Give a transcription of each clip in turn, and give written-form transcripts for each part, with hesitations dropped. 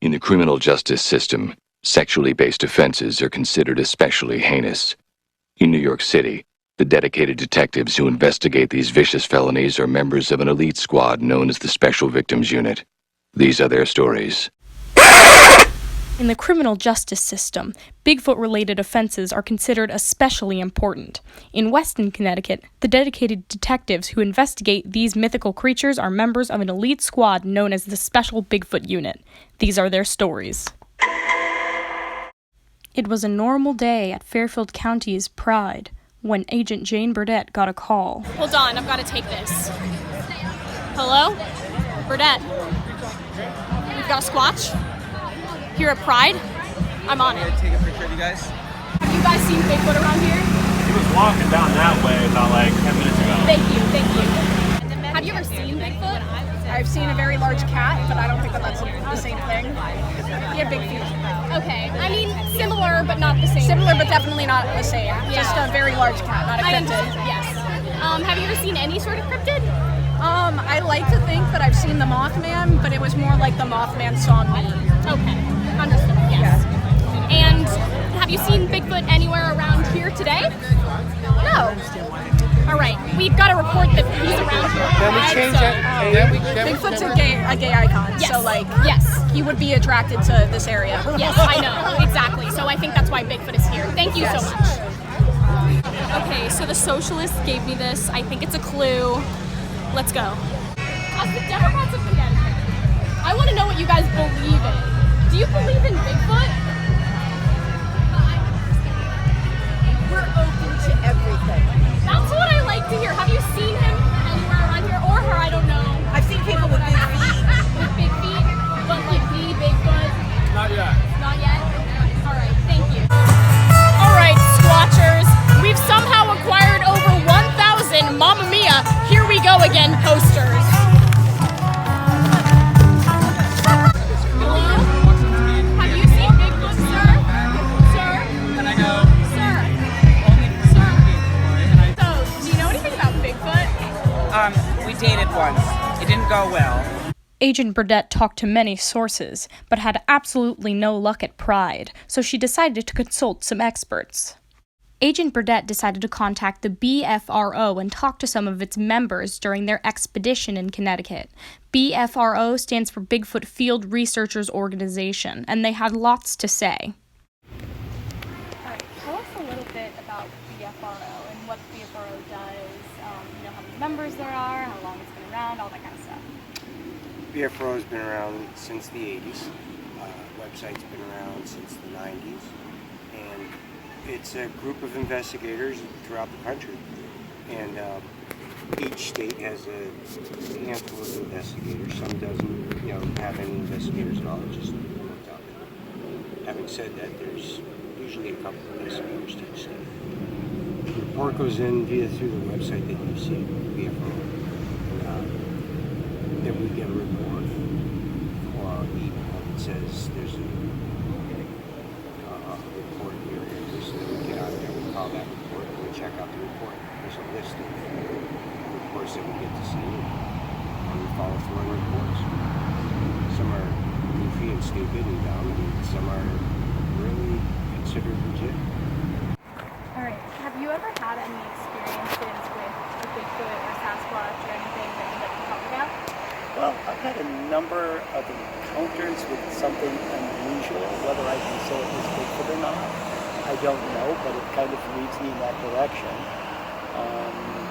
In the criminal justice system, sexually based offenses are considered especially heinous. In New York City, the dedicated detectives who investigate these vicious felonies are members of an elite squad known as the Special Victims Unit. These are their stories. In the criminal justice system, Bigfoot-related offenses are considered especially important. In Weston, Connecticut, the dedicated detectives who investigate these mythical creatures are members of an elite squad known as the Special Bigfoot Unit. These are their stories. It was a normal day at Fairfield County's Pride when Agent Jane Burdett got a call. Hold on, I've got to take this. Hello? Burdett. We've got a squatch? Here at Pride? I'm on it. Take a picture of you guys. Have you guys seen Bigfoot around here? He was walking down that way about 10 minutes ago. Thank you. Have you ever seen Bigfoot? I've seen a very large cat, but I don't think that's the same thing. He had big feet. Okay. I mean, similar, but not the same. Similar, but definitely not the same. Yeah. Just a very large cat, not a I cryptid. understand, yes. Have you ever seen any sort of cryptid? I like to think that I've seen the Mothman, but it was more like the Mothman saw me. Okay. Understood, yes. Yeah. And have you seen Bigfoot anywhere around here today? No. All right. We've got a report that he's around here. Can we change that? Bigfoot's a gay icon, Yes. so yes. he would be attracted to this area. Yes, I know, exactly. So I think that's why Bigfoot is here. Thank you so much. Okay, so the socialists gave me this. I think it's a clue. Let's go. As the Democrats of Connecticut, I want to know what you guys believe in. Do you believe in Bigfoot? We're open to everything. That's what I like to hear. Have you seen him anywhere around here? Or her, I don't know. I've seen people with big feet. With big feet? But like the Bigfoot? Not yet. Not yet? Alright, thank you. Alright, Squatchers. We've somehow acquired over 1,000 Mamma Mia, here we go again posters. Hello? Have you seen Bigfoot, sir? Sir? Can I go? Sir? Sir? So, do you know anything about Bigfoot? We dated once. It didn't go well. Agent Burdett talked to many sources, but had absolutely no luck at Pride, so she decided to consult some experts. Agent Burdett decided to contact the BFRO and talk to some of its members during their expedition in Connecticut. BFRO stands for Bigfoot Field Researchers Organization, and they had lots to say. Alright, tell us a little bit about BFRO and what BFRO does, how many members there are, how long it's been around, all that kind of stuff. BFRO has been around since the 80s. Website's been around since the 90s. And it's a group of investigators throughout the country. And each state has a handful of investigators. Some doesn't have any investigators at all. It's just worked out. Having said that, there's usually a couple of investigators to each state. The report goes in through the website that you see, BFRO. Then we get a report or email that says there's a report here. So we get out there, we call that report, and we check out the report. There's a list of reports that we get to see, and we follow through on reports. Some are goofy and stupid and dumb, and some are really considered legit. Alright, have you ever had any experiences with a Bigfoot or Sasquatch or anything that you'd like to talk about? Well, I've had a number of encounters with something unusual. Whether I can say it was Bigfoot or not, I don't know, but it kind of leads me in that direction.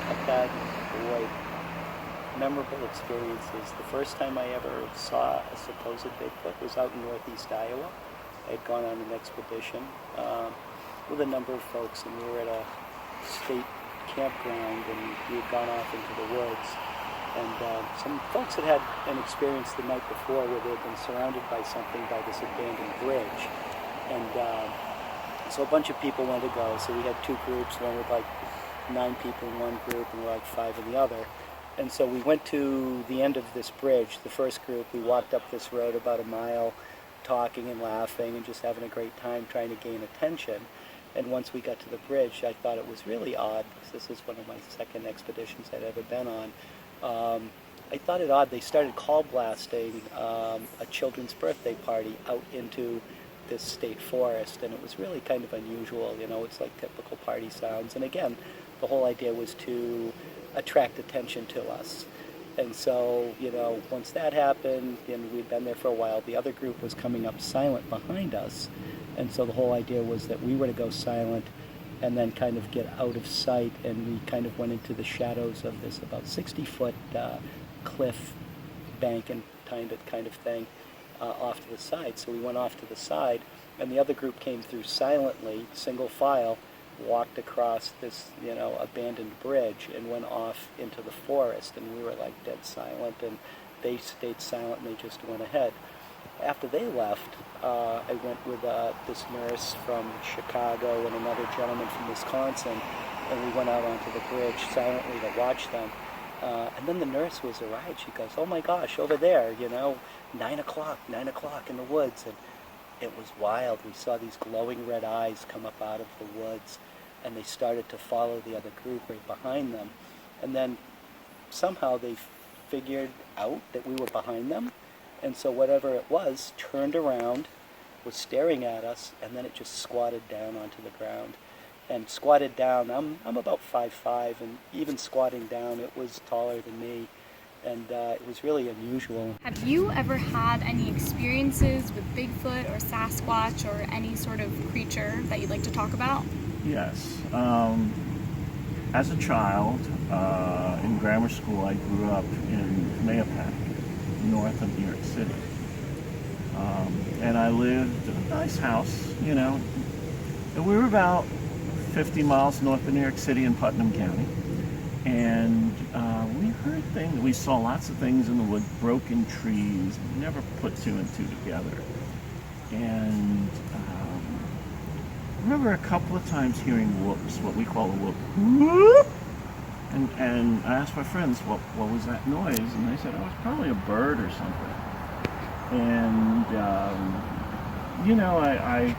I've had, memorable experiences. The first time I ever saw a supposed Bigfoot was out in northeast Iowa. I had gone on an expedition with a number of folks, and we were at a state campground, and we had gone off into the woods. And some folks had had an experience the night before where they had been surrounded by something by this abandoned bridge. And so a bunch of people wanted to go. So we had two groups, one with 9 people in one group and 5 in the other. And so we went to the end of this bridge, the first group. We walked up this road about a mile, talking and laughing and just having a great time trying to gain attention. And once we got to the bridge, I thought it was really odd, because this is one of my second expeditions I'd ever been on. I thought it odd. They started call blasting a children's birthday party out into this state forest, and it was really kind of unusual. You know, it's like typical party sounds. And again, the whole idea was to attract attention to us. And so, you know, once that happened, and we'd been there for a while, the other group was coming up silent behind us. And so the whole idea was that we were to go silent and then kind of get out of sight, and we kind of went into the shadows of this about 60-foot cliff bank and kind of thing off to the side. So we went off to the side, and the other group came through silently, single file, walked across this, you know, abandoned bridge and went off into the forest, and we were like dead silent, and they stayed silent and they just went ahead. After they left, I went with this nurse from Chicago and another gentleman from Wisconsin, and we went out onto the bridge silently to watch them. And then the nurse was arrived. She goes, "Oh my gosh, over there, you know, 9 o'clock in the woods." And it was wild. We saw these glowing red eyes come up out of the woods, and they started to follow the other group right behind them. And then somehow they figured out that we were behind them, and so whatever it was turned around, was staring at us, and then it just squatted down onto the ground. And squatted down, I'm about 5'5", and even squatting down, it was taller than me, and it was really unusual. Have you ever had any experiences with Bigfoot or Sasquatch or any sort of creature that you'd like to talk about? Yes. As a child, in grammar school, I grew up in Mayapack, north of New York City. And I lived in a nice house, you know. And we were about 50 miles north of New York City in Putnam County. And we heard things, we saw lots of things in the woods, broken trees, never put two and two together. And I remember a couple of times hearing whoops, what we call a whoop. Whoop! And I asked my friends, what was that noise? And they said, oh, it's probably a bird or something. And, you know, I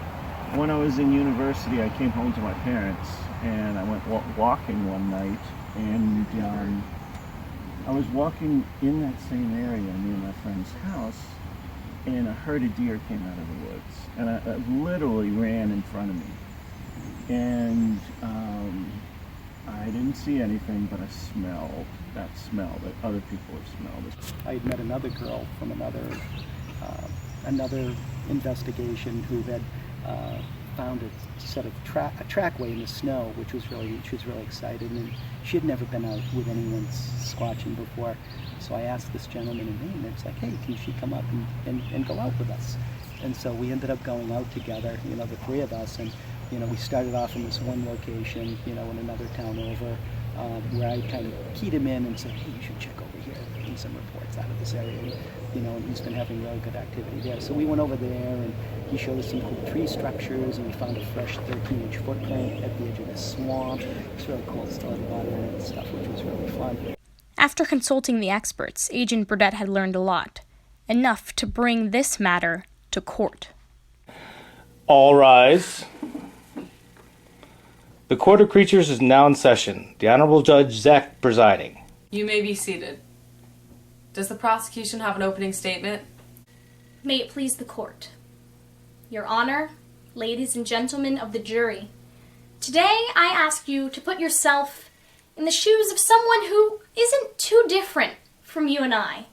when I was in university, I came home to my parents, and I went walking one night, and I was walking in that same area near my friend's house, and a herd of deer came out of the woods, and I literally ran in front of me. And I didn't see anything, but I smelled that smell that other people have smelled. I had met another girl from another investigation who had found a set of a trackway in the snow, which was she was really excited, and she had never been out with anyone squatching before. So I asked this gentleman in Maine, and it's like, hey, can she come up and go out with us? And so we ended up going out together, you know, the three of us, and you know, we started off in this one location, you know, in another town over, where I kind of keyed him in and said, hey, you should check over here. There have been some reports out of this area, and, you know, and he's been having really good activity there. So we went over there, and he showed us some cool tree structures, and we found a fresh 13-inch footprint at the edge of this swamp. It's really cool. It still had water in it and stuff, which was really fun. After consulting the experts, Agent Burdett had learned a lot, enough to bring this matter to court. All rise. The Court of Creatures is now in session. The Honorable Judge Zek presiding. You may be seated. Does the prosecution have an opening statement? May it please the court. Your Honor, ladies and gentlemen of the jury, today I ask you to put yourself in the shoes of someone who isn't too different from you and I.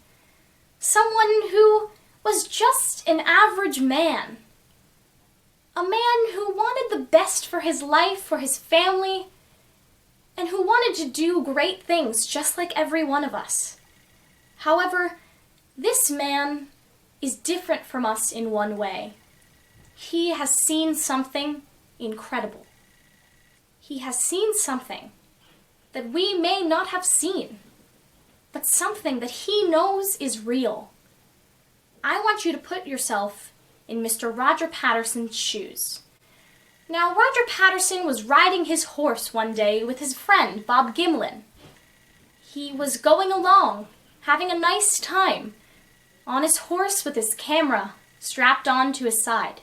Someone who was just an average man. A man who wanted the best for his life, for his family, and who wanted to do great things just like every one of us. However, this man is different from us in one way. He has seen something incredible. He has seen something that we may not have seen, but something that he knows is real. I want you to put yourself in Mr. Roger Patterson's shoes. Now, Roger Patterson was riding his horse one day with his friend, Bob Gimlin. He was going along, having a nice time, on his horse with his camera strapped on to his side.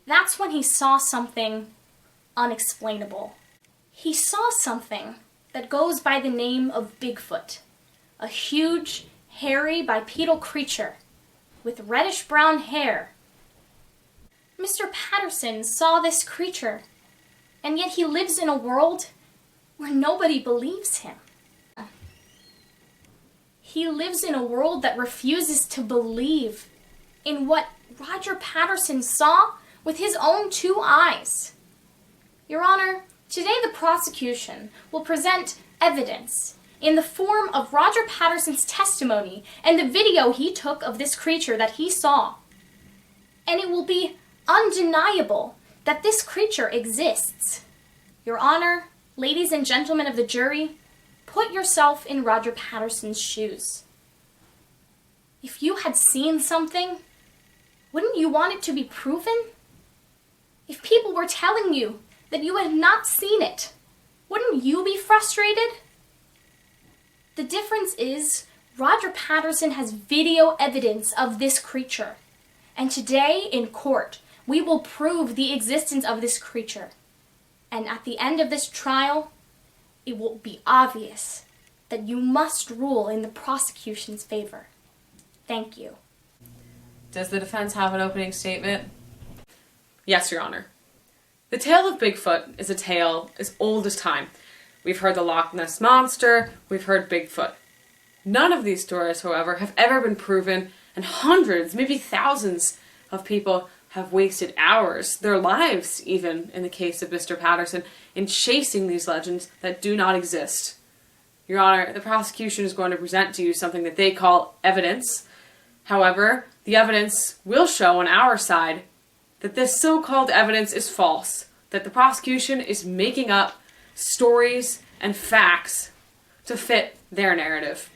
That's when he saw something unexplainable. He saw something that goes by the name of Bigfoot, a huge, hairy, bipedal creature with reddish-brown hair. Mr. Patterson saw this creature, and yet he lives in a world where nobody believes him. He lives in a world that refuses to believe in what Roger Patterson saw with his own 2 eyes. Your Honor, today the prosecution will present evidence in the form of Roger Patterson's testimony and the video he took of this creature that he saw. And it will be undeniable that this creature exists. Your Honor, ladies and gentlemen of the jury, put yourself in Roger Patterson's shoes. If you had seen something, wouldn't you want it to be proven? If people were telling you that you had not seen it, wouldn't you be frustrated? The difference is, Roger Patterson has video evidence of this creature. And today, in court, we will prove the existence of this creature. And at the end of this trial, it will be obvious that you must rule in the prosecution's favor. Thank you. Does the defense have an opening statement? Yes, Your Honor. The tale of Bigfoot is a tale as old as time. We've heard the Loch Ness Monster, we've heard Bigfoot. None of these stories, however, have ever been proven, and hundreds, maybe thousands of people have wasted hours, their lives even, in the case of Mr. Patterson, in chasing these legends that do not exist. Your Honor, the prosecution is going to present to you something that they call evidence. However, the evidence will show on our side that this so-called evidence is false, that the prosecution is making up stories and facts to fit their narrative.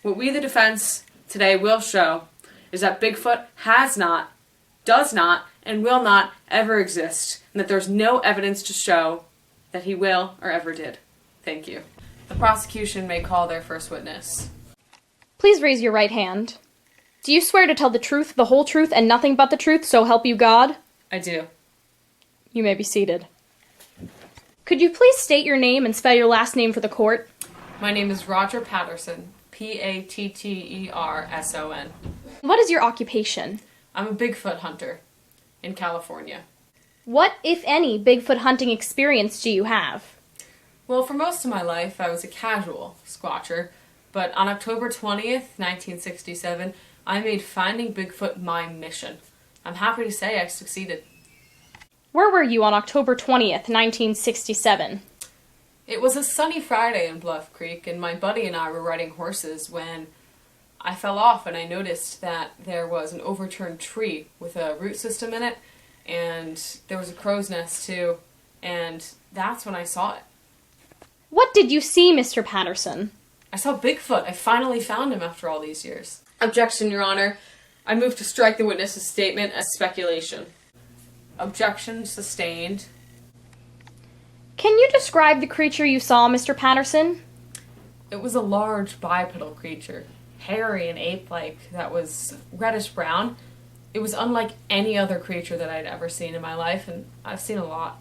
What we, the defense, today will show is that Bigfoot has not, does not, and will not ever exist, and that there's no evidence to show that he will or ever did. Thank you. The prosecution may call their first witness. Please raise your right hand. Do you swear to tell the truth, the whole truth, and nothing but the truth, so help you God? I do. You may be seated. Could you please state your name and spell your last name for the court? My name is Roger Patterson, Patterson. What is your occupation? I'm a Bigfoot hunter in California. What, if any, Bigfoot hunting experience do you have? Well, for most of my life, I was a casual squatcher, but on October 20th, 1967, I made finding Bigfoot my mission. I'm happy to say I succeeded. Where were you on October 20th, 1967? It was a sunny Friday in Bluff Creek, and my buddy and I were riding horses when I fell off and I noticed that there was an overturned tree with a root system in it, and there was a crow's nest too, and that's when I saw it. What did you see, Mr. Patterson? I saw Bigfoot. I finally found him after all these years. Objection, Your Honor. I move to strike the witness's statement as speculation. Objection sustained. Can you describe the creature you saw, Mr. Patterson? It was a large bipedal creature, hairy and ape-like, that was reddish-brown. It was unlike any other creature that I'd ever seen in my life, and I've seen a lot.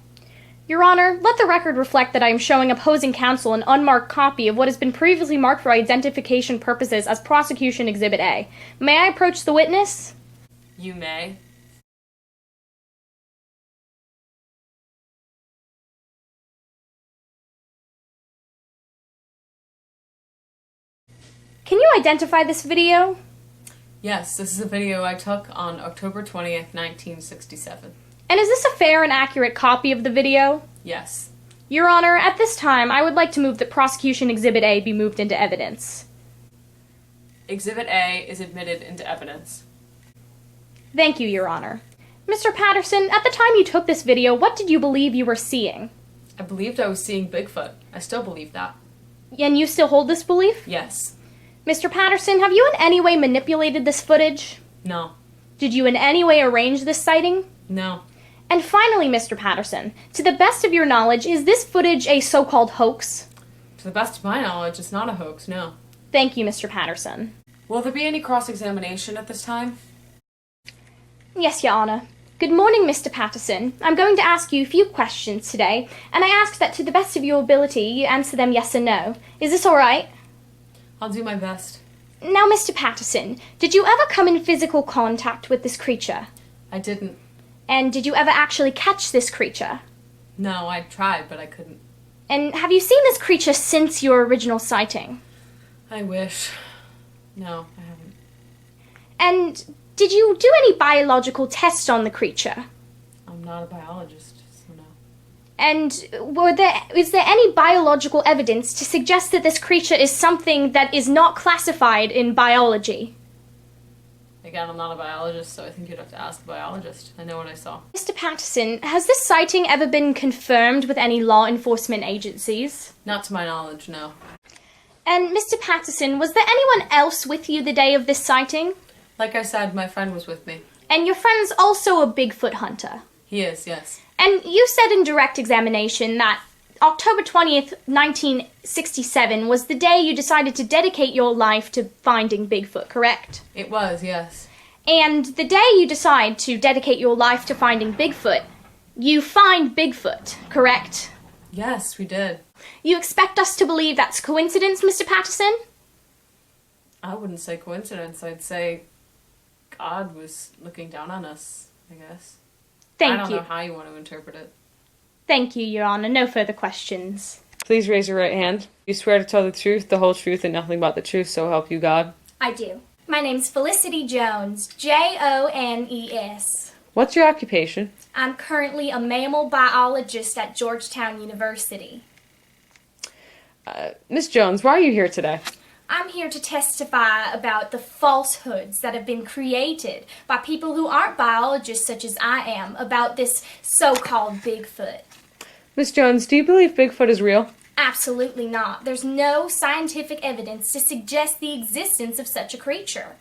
Your Honor, let the record reflect that I am showing opposing counsel an unmarked copy of what has been previously marked for identification purposes as Prosecution Exhibit A. May I approach the witness? You may. Can you identify this video? Yes, this is a video I took on October 20th, 1967. And is this a fair and accurate copy of the video? Yes. Your Honor, at this time, I would like to move that Prosecution Exhibit A be moved into evidence. Exhibit A is admitted into evidence. Thank you, Your Honor. Mr. Patterson, at the time you took this video, what did you believe you were seeing? I believed I was seeing Bigfoot. I still believe that. And you still hold this belief? Yes. Mr. Patterson, have you in any way manipulated this footage? No. Did you in any way arrange this sighting? No. And finally, Mr. Patterson, to the best of your knowledge, is this footage a so-called hoax? To the best of my knowledge, it's not a hoax, no. Thank you, Mr. Patterson. Will there be any cross-examination at this time? Yes, Your Honor. Good morning, Mr. Patterson. I'm going to ask you a few questions today, and I ask that to the best of your ability you answer them yes or no. Is this all right? I'll do my best. Now, Mr. Patterson, did you ever come in physical contact with this creature? I didn't. And did you ever actually catch this creature? No, I tried, but I couldn't. And have you seen this creature since your original sighting? I wish. No, I haven't. And did you do any biological tests on the creature? I'm not a biologist, so no. And is there any biological evidence to suggest that this creature is something that is not classified in biology? Again, I'm not a biologist, so I think you'd have to ask a biologist. I know what I saw. Mr. Patterson, has this sighting ever been confirmed with any law enforcement agencies? Not to my knowledge, no. And Mr. Patterson, was there anyone else with you the day of this sighting? Like I said, my friend was with me. And your friend's also a Bigfoot hunter? He is, yes. And you said in direct examination that October 20th, 1967 was the day you decided to dedicate your life to finding Bigfoot, correct? It was, yes. And the day you decide to dedicate your life to finding Bigfoot, you find Bigfoot, correct? Yes, we did. You expect us to believe that's coincidence, Mr. Patterson? I wouldn't say coincidence. I'd say God was looking down on us, I guess. Thank you. I don't know how you want to interpret it. Thank you, Your Honor. No further questions. Please raise your right hand. You swear to tell the truth, the whole truth, and nothing but the truth, so help you God. I do. My name's Felicity Jones, Jones. What's your occupation? I'm currently a mammal biologist at Georgetown University. Miss Jones, why are you here today? I'm here to testify about the falsehoods that have been created by people who aren't biologists such as I am about this so-called Bigfoot. Miss Jones, do you believe Bigfoot is real? Absolutely not. There's no scientific evidence to suggest the existence of such a creature.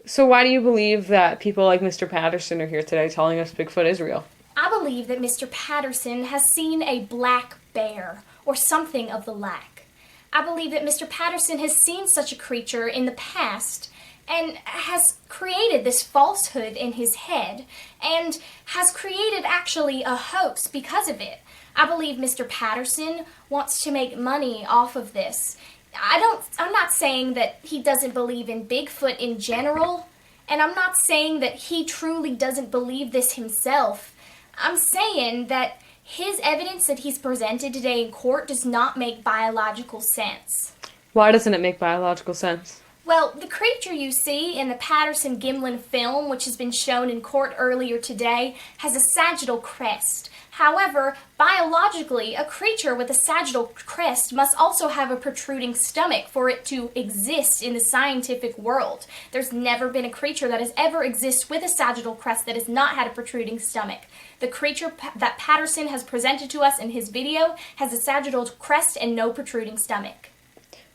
So why do you believe that people like Mr. Patterson are here today telling us Bigfoot is real? I believe that Mr. Patterson has seen a black bear, or something of the like. I believe that Mr. Patterson has seen such a creature in the past and has created this falsehood in his head and has created actually a hoax because of it. I believe Mr. Patterson wants to make money off of this. I'm not saying that he doesn't believe in Bigfoot in general, and I'm not saying that he truly doesn't believe this himself. I'm saying that his evidence that he's presented today in court does not make biological sense. Why doesn't it make biological sense? Well, the creature you see in the Patterson-Gimlin film, which has been shown in court earlier today, has a sagittal crest. However, biologically, a creature with a sagittal crest must also have a protruding stomach for it to exist in the scientific world. There's never been a creature that has ever existed with a sagittal crest that has not had a protruding stomach. The creature that Patterson has presented to us in his video has a sagittal crest and no protruding stomach.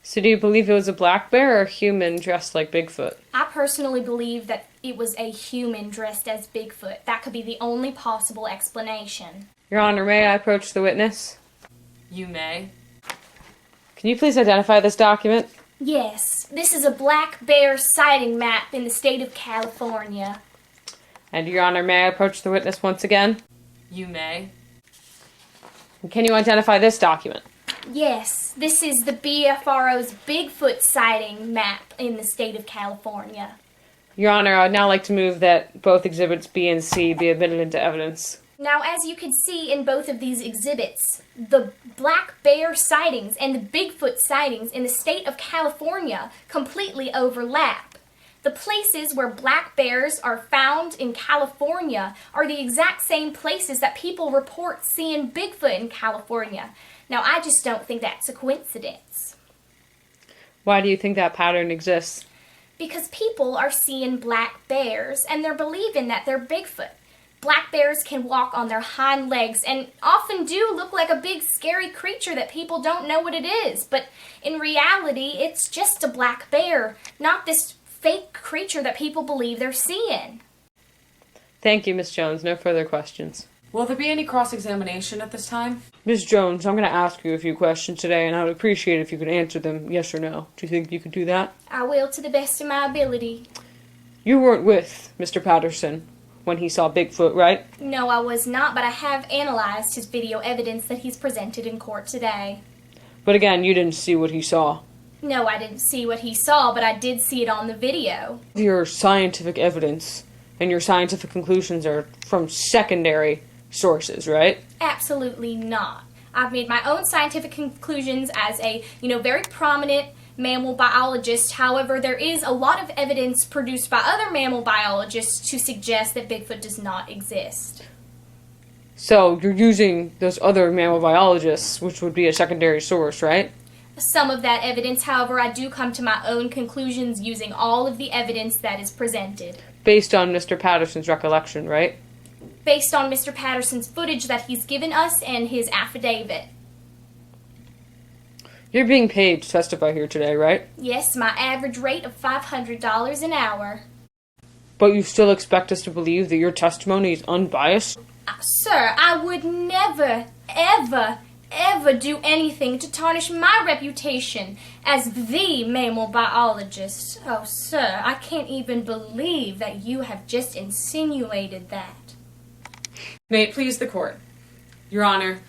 So do you believe it was a black bear or a human dressed like Bigfoot? I personally believe that it was a human dressed as Bigfoot. That could be the only possible explanation. Your Honor, may I approach the witness? You may. Can you please identify this document? Yes, this is a black bear sighting map in the state of California. And Your Honor, may I approach the witness once again? You may. And can you identify this document? Yes, this is the BFRO's Bigfoot sighting map in the state of California. Your Honor, I would now like to move that both exhibits B and C be admitted into evidence. Now, as you can see in both of these exhibits, the black bear sightings and the Bigfoot sightings in the state of California completely overlap. The places where black bears are found in California are the exact same places that people report seeing Bigfoot in California. Now, I just don't think that's a coincidence. Why do you think that pattern exists? Because people are seeing black bears and they're believing that they're Bigfoot. Black bears can walk on their hind legs and often do look like a big scary creature that people don't know what it is. But in reality, it's just a black bear, not this fake creature that people believe they're seeing. Thank you, Miss Jones. No further questions. Will there be any cross-examination at this time? Miss Jones, I'm going to ask you a few questions today, and I would appreciate if you could answer them yes or no. Do you think you could do that? I will to the best of my ability. You weren't with Mr. Patterson when he saw Bigfoot, right? No, I was not, but I have analyzed his video evidence that he's presented in court today. But again, you didn't see what he saw. No, I didn't see what he saw, but I did see it on the video. Your scientific evidence and your scientific conclusions are from secondary sources, right? Absolutely not. I've made my own scientific conclusions as a, very prominent mammal biologist. However, there is a lot of evidence produced by other mammal biologists to suggest that Bigfoot does not exist. So you're using those other mammal biologists, which would be a secondary source, right? Some of that evidence, however, I do come to my own conclusions using all of the evidence that is presented. Based on Mr. Patterson's recollection, right? Based on Mr. Patterson's footage that he's given us and his affidavit. You're being paid to testify here today, right? Yes, my average rate of $500 an hour. But you still expect us to believe that your testimony is unbiased? Sir, I would never, ever do anything to tarnish my reputation as the mammal biologist. Oh, sir, I can't even believe that you have just insinuated that. May it please the court. Your Honor,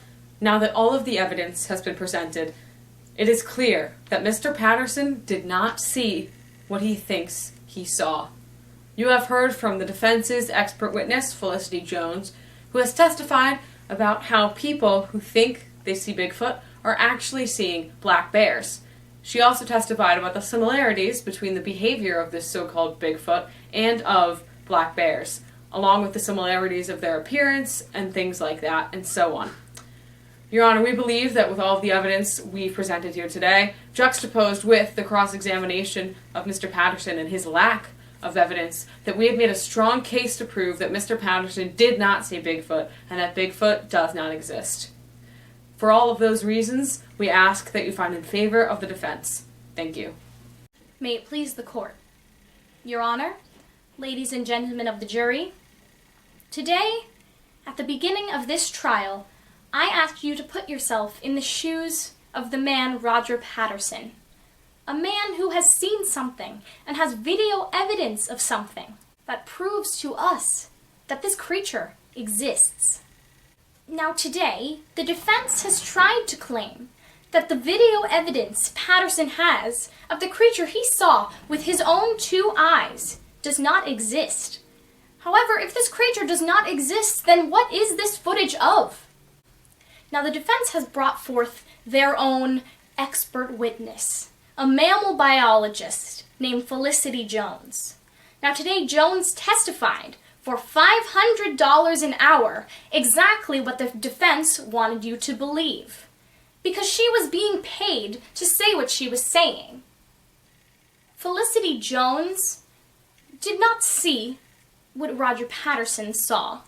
now that all of the evidence has been presented, it is clear that Mr. Patterson did not see what he thinks he saw. You have heard from the defense's expert witness, Felicity Jones, who has testified about how people who think they see Bigfoot are actually seeing black bears. She also testified about the similarities between the behavior of this so-called Bigfoot and of black bears, along with the similarities of their appearance and things like that, and so on. Your Honor, we believe that with all of the evidence we've presented here today, juxtaposed with the cross-examination of Mr. Patterson and his lack of evidence, that we have made a strong case to prove that Mr. Patterson did not see Bigfoot and that Bigfoot does not exist. For all of those reasons, we ask that you find in favor of the defense. Thank you. May it please the court. Your Honor, ladies and gentlemen of the jury, today, at the beginning of this trial, I ask you to put yourself in the shoes of the man Roger Patterson, a man who has seen something and has video evidence of something that proves to us that this creature exists. Now today, the defense has tried to claim that the video evidence Patterson has of the creature he saw with his own 2 eyes does not exist. However, if this creature does not exist, then what is this footage of? Now, the defense has brought forth their own expert witness, a mammal biologist named Felicity Jones. Now, today, Jones testified for $500 an hour exactly what the defense wanted you to believe, because she was being paid to say what she was saying. Felicity Jones did not see what Roger Patterson saw.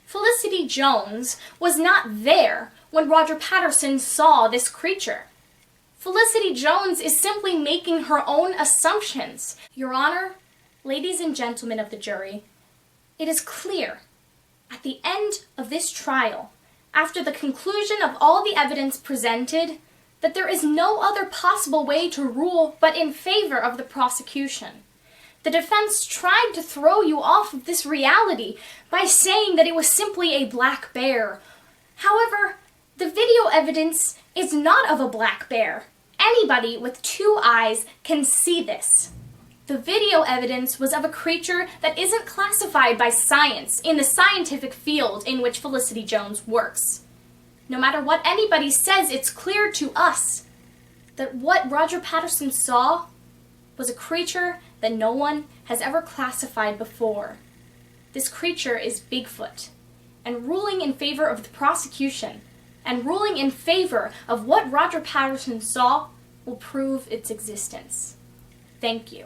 Felicity Jones was not there when Roger Patterson saw this creature. Felicity Jones is simply making her own assumptions. Your Honor, ladies and gentlemen of the jury, it is clear at the end of this trial, after the conclusion of all the evidence presented, that there is no other possible way to rule but in favor of the prosecution. The defense tried to throw you off of this reality by saying that it was simply a black bear. However, the video evidence is not of a black bear. Anybody with 2 eyes can see this. The video evidence was of a creature that isn't classified by science in the scientific field in which Felicity Jones works. No matter what anybody says, it's clear to us that what Roger Patterson saw was a creature that no one has ever classified before. This creature is Bigfoot, and ruling in favor of the prosecution, and ruling in favor of what Roger Patterson saw will prove its existence. Thank you.